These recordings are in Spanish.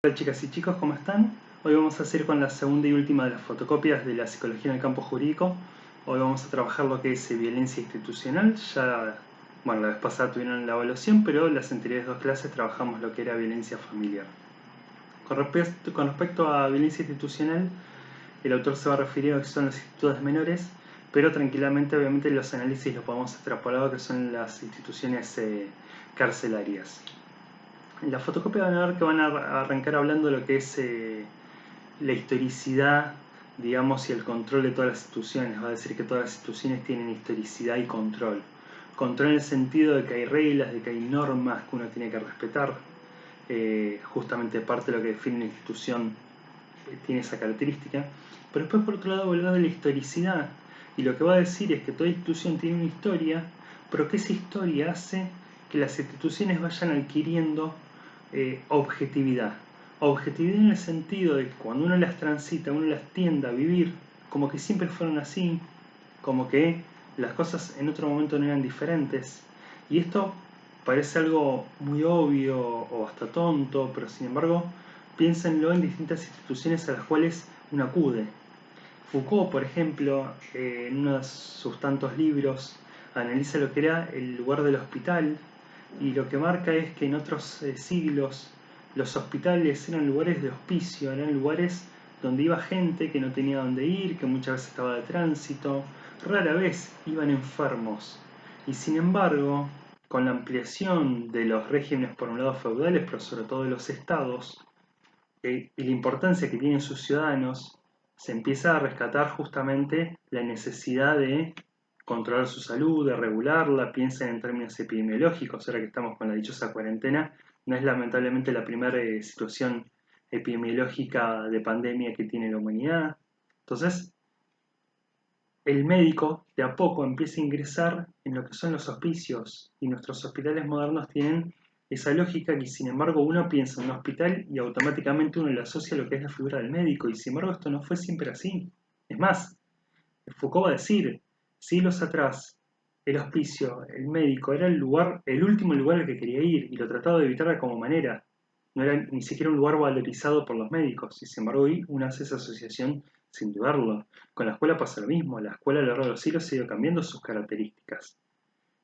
Hola chicas y chicos, ¿cómo están? Hoy vamos a hacer con la segunda y última de las fotocopias de la psicología en el campo jurídico. Hoy vamos a trabajar lo que es violencia institucional. Bueno, la vez pasada tuvieron la evaluación, pero las anteriores dos clases trabajamos lo que era violencia familiar. Con respecto a violencia institucional, el autor se va a referir a lo que son las instituciones menores, pero tranquilamente, obviamente, los análisis los podemos extrapolar a lo que son las instituciones carcelarias. En la fotocopia van a ver que van a arrancar hablando de lo que es la historicidad, digamos, y el control de todas las instituciones. Va a decir que todas las instituciones tienen historicidad y control. Control en el sentido de que hay reglas, de que hay normas que uno tiene que respetar. Justamente parte de lo que define una institución tiene esa característica. Pero después, por otro lado, va a hablar de la historicidad. Y lo que va a decir es que toda institución tiene una historia, pero que esa historia hace que las instituciones vayan adquiriendo objetividad. Objetividad en el sentido de que cuando uno las transita, uno las tiende a vivir como que siempre fueron así, como que las cosas en otro momento no eran diferentes. Y esto parece algo muy obvio o hasta tonto, pero sin embargo, piénsenlo en distintas instituciones a las cuales uno acude. Foucault, por ejemplo, en uno de sus tantos libros, analiza lo que era el lugar del hospital y lo que marca es que en otros siglos los hospitales eran lugares de hospicio, eran lugares donde iba gente que no tenía dónde ir, que muchas veces estaba de tránsito, rara vez iban enfermos. Y sin embargo, con la ampliación de los regímenes, por un lado feudales, pero sobre todo de los estados, y la importancia que tienen sus ciudadanos, se empieza a rescatar justamente la necesidad de controlar su salud, de regularla. Piensen en términos epidemiológicos, ahora que estamos con la dichosa cuarentena, no es lamentablemente la primera situación epidemiológica de pandemia que tiene la humanidad. Entonces, el médico de a poco empieza a ingresar en lo que son los hospicios y nuestros hospitales modernos tienen esa lógica que sin embargo uno piensa en un hospital y automáticamente uno le asocia a lo que es la figura del médico y sin embargo esto no fue siempre así. Es más, Foucault va a decir, siglos atrás, el hospicio, el médico, era el lugar, el último lugar al que quería ir y lo trataba de evitar de como manera. No era ni siquiera un lugar valorizado por los médicos y sin embargo hoy uno hace esa asociación sin dudarlo. Con la escuela pasa lo mismo, la escuela a lo largo de los siglos ha ido cambiando sus características.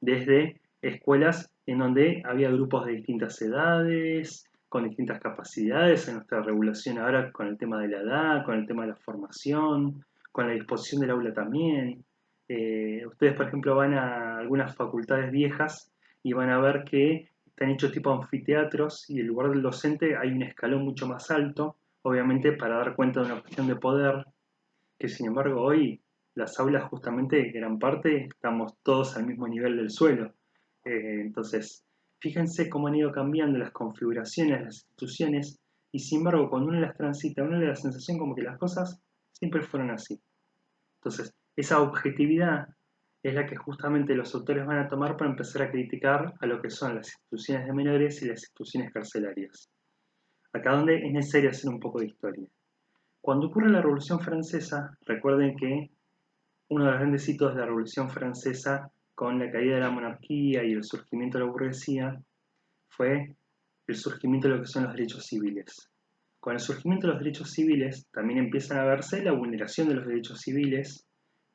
Desde escuelas en donde había grupos de distintas edades, con distintas capacidades, en nuestra regulación ahora con el tema de la edad, con el tema de la formación, con la disposición del aula también. Ustedes, por ejemplo, van a algunas facultades viejas y van a ver que están hechos tipo anfiteatros y en lugar del docente hay un escalón mucho más alto, obviamente para dar cuenta de una cuestión de poder, que sin embargo hoy las aulas justamente, gran parte, estamos todos al mismo nivel del suelo. Entonces, fíjense cómo han ido cambiando las configuraciones de las instituciones y sin embargo cuando uno las transita, uno le da la sensación como que las cosas siempre fueron así. Entonces, esa objetividad es la que justamente los autores van a tomar para empezar a criticar a lo que son las instituciones de menores y las instituciones carcelarias. Acá donde es necesario hacer un poco de historia. Cuando ocurre la Revolución Francesa, recuerden que uno de los grandes hitos de la Revolución Francesa, con la caída de la monarquía y el surgimiento de la burguesía, fue el surgimiento de lo que son los derechos civiles. Con el surgimiento de los derechos civiles también empiezan a verse la vulneración de los derechos civiles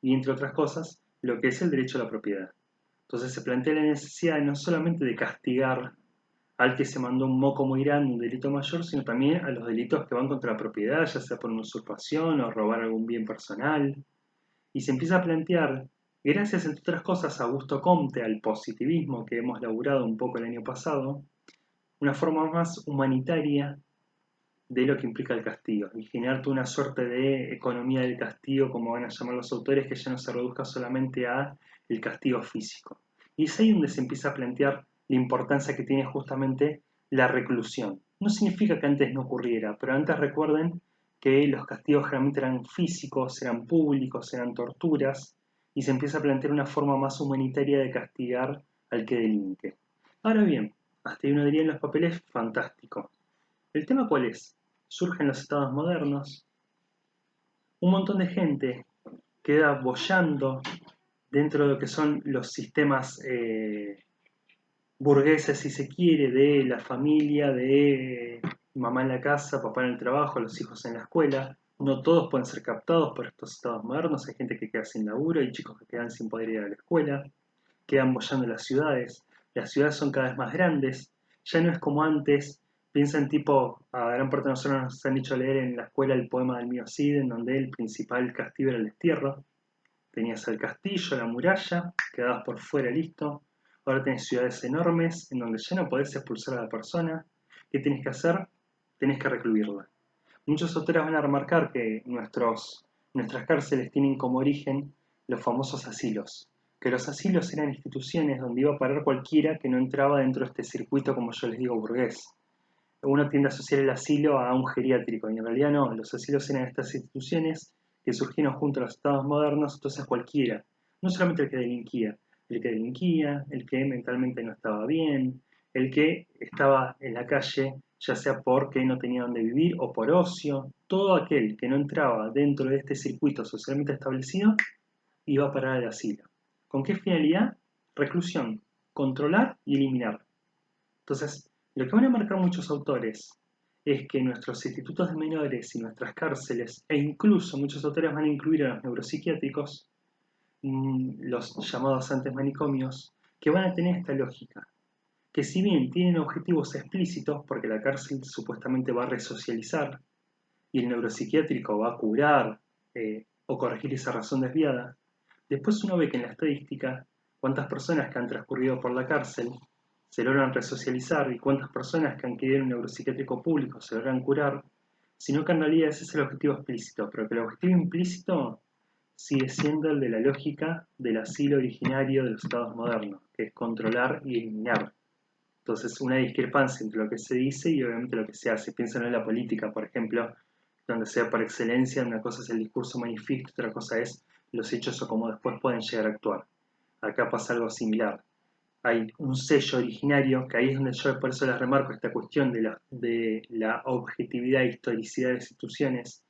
y, entre otras cosas, lo que es el derecho a la propiedad. Entonces se plantea la necesidad no solamente de castigar al que se mandó un moco muy grande, un delito mayor, sino también a los delitos que van contra la propiedad, ya sea por una usurpación o robar algún bien personal. Y se empieza a plantear, gracias entre otras cosas a Augusto Comte, al positivismo que hemos laburado un poco el año pasado, una forma más humanitaria de lo que implica el castigo y generar toda una suerte de economía del castigo, como van a llamar los autores, que ya no se reduzca solamente a el castigo físico. Y es ahí donde se empieza a plantear la importancia que tiene justamente la reclusión. No significa que antes no ocurriera, pero antes recuerden que los castigos generalmente eran físicos, eran públicos, eran torturas, y se empieza a plantear una forma más humanitaria de castigar al que delinque. Ahora bien, hasta ahí uno diría en los papeles, fantástico. ¿El tema cuál es? Surgen los estados modernos, un montón de gente queda boyando dentro de lo que son los sistemas burgueses, si se quiere, de la familia, de mamá en la casa, papá en el trabajo, los hijos en la escuela. No todos pueden ser captados por estos estados modernos. Hay gente que queda sin laburo, hay chicos que quedan sin poder ir a la escuela, quedan boyando las ciudades. Las ciudades son cada vez más grandes. Ya no es como antes. Piensa en tipo, a gran parte de nosotros nos han hecho leer en la escuela el poema del Mío Cid, en donde el principal castillo era el destierro. Tenías el castillo, la muralla, quedabas por fuera, listo. Ahora tenés ciudades enormes en donde ya no podés expulsar a la persona. ¿Qué tenés que hacer? Tenés que recluirla. Muchos autores van a remarcar que nuestras cárceles tienen como origen los famosos asilos, que los asilos eran instituciones donde iba a parar cualquiera que no entraba dentro de este circuito, como yo les digo, burgués. Uno tiende a asociar el asilo a un geriátrico, y en realidad no, los asilos eran estas instituciones que surgieron junto a los estados modernos, entonces cualquiera, no solamente el que delinquía, el que mentalmente no estaba bien, el que estaba en la calle, ya sea porque no tenía dónde vivir o por ocio, todo aquel que no entraba dentro de este circuito socialmente establecido iba a parar al asilo. ¿Con qué finalidad? Reclusión, controlar y eliminar. Entonces, lo que van a marcar muchos autores es que nuestros institutos de menores y nuestras cárceles, e incluso muchos autores van a incluir a los neuropsiquiátricos, los llamados antes manicomios, que van a tener esta lógica, que si bien tienen objetivos explícitos, porque la cárcel supuestamente va a resocializar y el neuropsiquiátrico va a curar o corregir esa razón desviada, después uno ve que en la estadística cuántas personas que han transcurrido por la cárcel se logran resocializar y cuántas personas que han quedado en un neuropsiquiátrico público se logran curar, sino que en realidad ese es el objetivo explícito, pero que el objetivo implícito sigue siendo el de la lógica del asilo originario de los estados modernos, que es controlar y eliminar. Entonces, una discrepancia entre lo que se dice y obviamente lo que se hace. Piensen en la política, por ejemplo, donde sea por excelencia, una cosa es el discurso manifiesto, otra cosa es los hechos o cómo después pueden llegar a actuar. Acá pasa algo similar. Hay un sello originario, que ahí es donde yo por eso les remarco esta cuestión de la objetividad e historicidad de instituciones,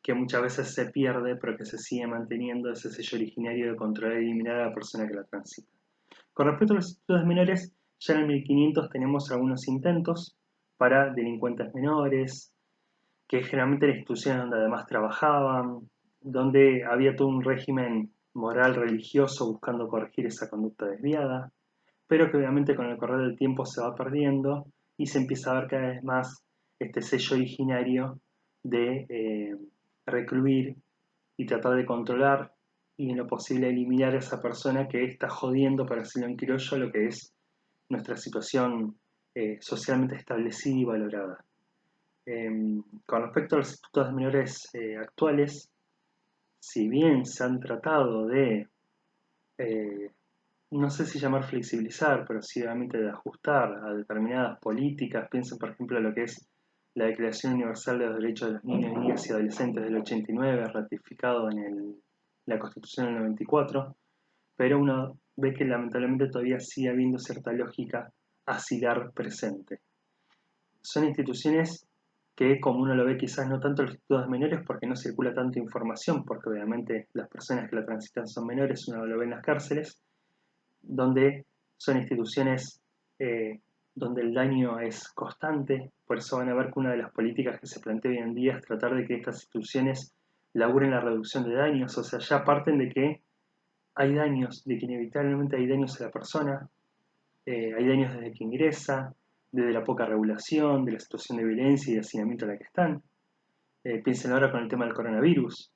que muchas veces se pierde, pero que se sigue manteniendo ese sello originario de controlar y eliminar a la persona que la transita. Con respecto a los institutos menores, ya en el 1500 tenemos algunos intentos para delincuentes menores, que generalmente eran instituciones donde además trabajaban, donde había todo un régimen moral religioso buscando corregir esa conducta desviada, pero que obviamente con el correr del tiempo se va perdiendo y se empieza a ver cada vez más este sello originario de recluir y tratar de controlar y en lo posible eliminar a esa persona que está jodiendo, para decirlo en criollo, lo que es nuestra situación socialmente establecida y valorada. Con respecto a los institutos de menores actuales, si bien se han tratado de, eh, no sé si llamar flexibilizar, pero sí obviamente de ajustar a determinadas políticas, piensen por ejemplo en lo que es la Declaración Universal de los Derechos de los Niños, Niñas y Adolescentes del 89, ratificado en la Constitución del 94, pero uno ve que lamentablemente todavía sigue habiendo cierta lógica asilar presente. Son instituciones que, como uno lo ve quizás no tanto en los institutos menores porque no circula tanta información, porque obviamente las personas que la transitan son menores, uno lo ve en las cárceles, donde son instituciones donde el daño es constante, por eso van a ver que una de las políticas que se plantea hoy en día es tratar de que estas instituciones laburen la reducción de daños, o sea, ya parten de que hay daños, de que inevitablemente hay daños a la persona, hay daños desde que ingresa, desde la poca regulación, de la situación de violencia y de hacinamiento en la que están. Piensen ahora con el tema del coronavirus.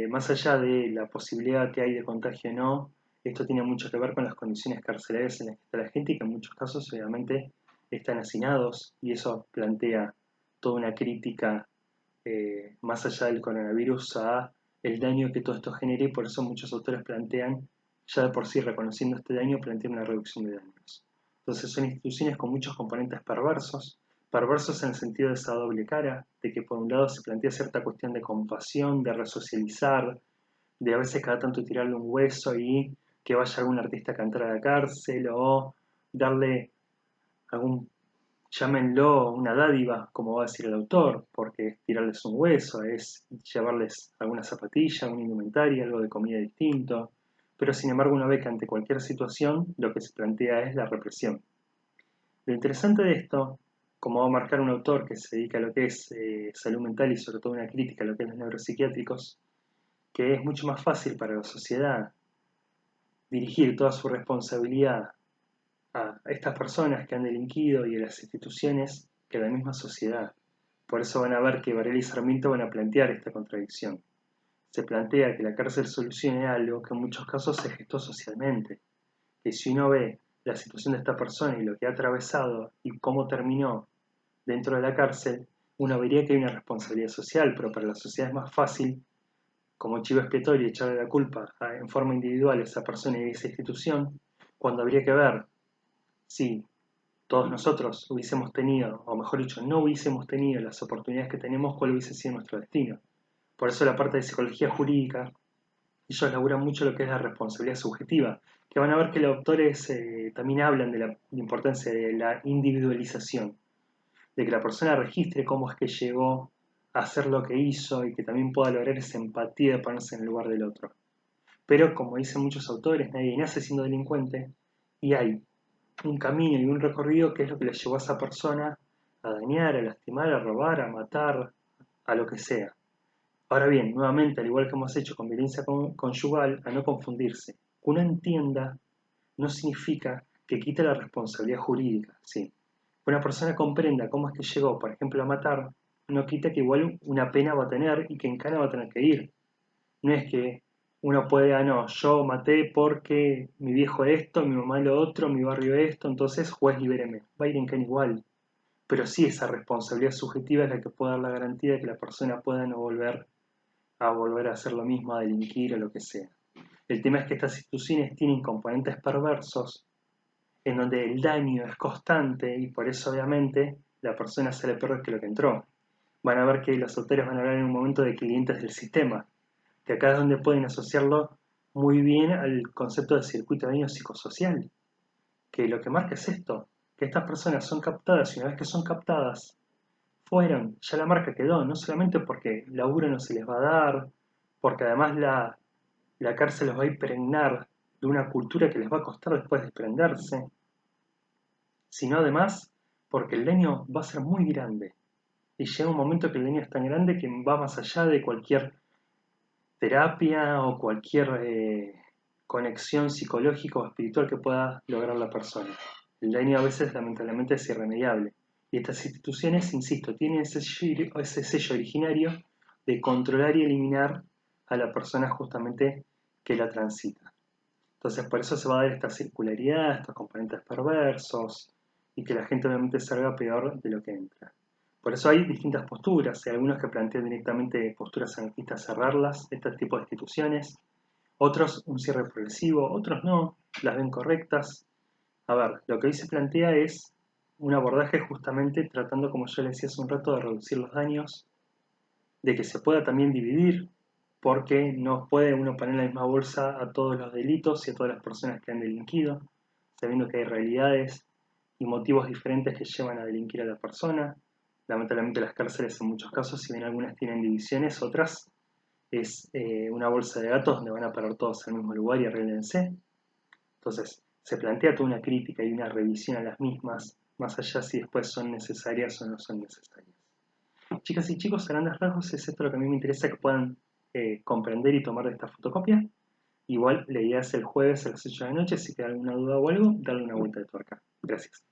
Más allá de la posibilidad que hay de contagio o no, esto tiene mucho que ver con las condiciones carcelarias en las que está la gente y que en muchos casos obviamente están hacinados y eso plantea toda una crítica más allá del coronavirus a el daño que todo esto genera y por eso muchos autores plantean, ya de por sí reconociendo este daño, plantean una reducción de daños. Entonces son instituciones con muchos componentes perversos, perversos en el sentido de esa doble cara, de que por un lado se plantea cierta cuestión de compasión, de resocializar, de a veces cada tanto tirarle un hueso y que vaya algún artista a cantar a la cárcel o darle algún, llámenlo una dádiva, como va a decir el autor, porque es tirarles un hueso, es llevarles alguna zapatilla, una indumentaria, algo de comida distinto, pero sin embargo una vez que ante cualquier situación lo que se plantea es la represión. Lo interesante de esto como va a marcar un autor que se dedica a lo que es salud mental y sobre todo una crítica a lo que es los neuropsiquiátricos, que es mucho más fácil para la sociedad dirigir toda su responsabilidad a estas personas que han delinquido y a las instituciones que a la misma sociedad. Por eso van a ver que Varela y Sarmiento van a plantear esta contradicción. Se plantea que la cárcel solucione algo que en muchos casos se gestó socialmente, que si uno ve la situación de esta persona y lo que ha atravesado y cómo terminó dentro de la cárcel, uno vería que hay una responsabilidad social, pero para la sociedad es más fácil, como chivo expiatorio, echarle la culpa en forma individual a esa persona y a esa institución, cuando habría que ver si todos nosotros hubiésemos tenido, o mejor dicho, no hubiésemos tenido las oportunidades que tenemos, cuál hubiese sido nuestro destino. Por eso la parte de psicología jurídica, ellos laburan mucho lo que es la responsabilidad subjetiva, que van a ver que los autores también hablan de la importancia de la individualización, de que la persona registre cómo es que llegó a hacer lo que hizo y que también pueda lograr esa empatía de ponerse en el lugar del otro. Pero como dicen muchos autores, nadie nace siendo delincuente y hay un camino y un recorrido que es lo que le llevó a esa persona a dañar, a lastimar, a robar, a matar, a lo que sea. Ahora bien, nuevamente, al igual que hemos hecho con violencia conyugal, a no confundirse. Que uno entienda no significa que quite la responsabilidad jurídica, ¿sí? Que una persona comprenda cómo es que llegó, por ejemplo, a matar, no quita que igual una pena va a tener y que en cana va a tener que ir. No es que uno puede, no, yo maté porque mi viejo esto, mi mamá lo otro, mi barrio esto, entonces juez libéreme. Va a ir en cana igual. Pero sí esa responsabilidad subjetiva es la que puede dar la garantía de que la persona pueda no volver a hacer lo mismo, a delinquir o lo que sea. El tema es que estas instituciones tienen componentes perversos en donde el daño es constante y por eso obviamente la persona sale peor que lo que entró. Van a ver que los autores van a hablar en un momento de clientes del sistema, que acá es donde pueden asociarlo muy bien al concepto de circuito de daño psicosocial, que lo que marca es esto, que estas personas son captadas y una vez que son captadas, fueron, ya la marca quedó, no solamente porque laburo no se les va a dar, porque además la cárcel los va a impregnar de una cultura que les va a costar después desprenderse, sino además porque el daño va a ser muy grande. Y llega un momento que el daño es tan grande que va más allá de cualquier terapia o cualquier conexión psicológica o espiritual que pueda lograr la persona. El daño a veces lamentablemente es irremediable. Y estas instituciones, insisto, tienen ese sello originario de controlar y eliminar a la persona justamente que la transita. Entonces por eso se va a dar esta circularidad, estos componentes perversos y que la gente obviamente salga peor de lo que entra. Por eso hay distintas posturas, hay algunos que plantean directamente posturas anarquistas cerrarlas, este tipo de instituciones, otros un cierre progresivo, otros no, las ven correctas. A ver, lo que hoy se plantea es un abordaje justamente tratando, como yo les decía hace un rato, de reducir los daños, de que se pueda también dividir, porque no puede uno poner en la misma bolsa a todos los delitos y a todas las personas que han delinquido, sabiendo que hay realidades y motivos diferentes que llevan a delinquir a la persona. Lamentablemente las cárceles en muchos casos, si bien algunas tienen divisiones, otras es una bolsa de gatos donde van a parar todos al mismo lugar y arréglense. Entonces, se plantea toda una crítica y una revisión a las mismas, más allá si después son necesarias o no son necesarias. Chicas y chicos, a grandes rasgos es esto lo que a mí me interesa que puedan comprender y tomar de esta fotocopia. Igual la idea es el jueves a las 8 de la noche, si queda alguna duda o algo, darle una vuelta de tuerca. Gracias.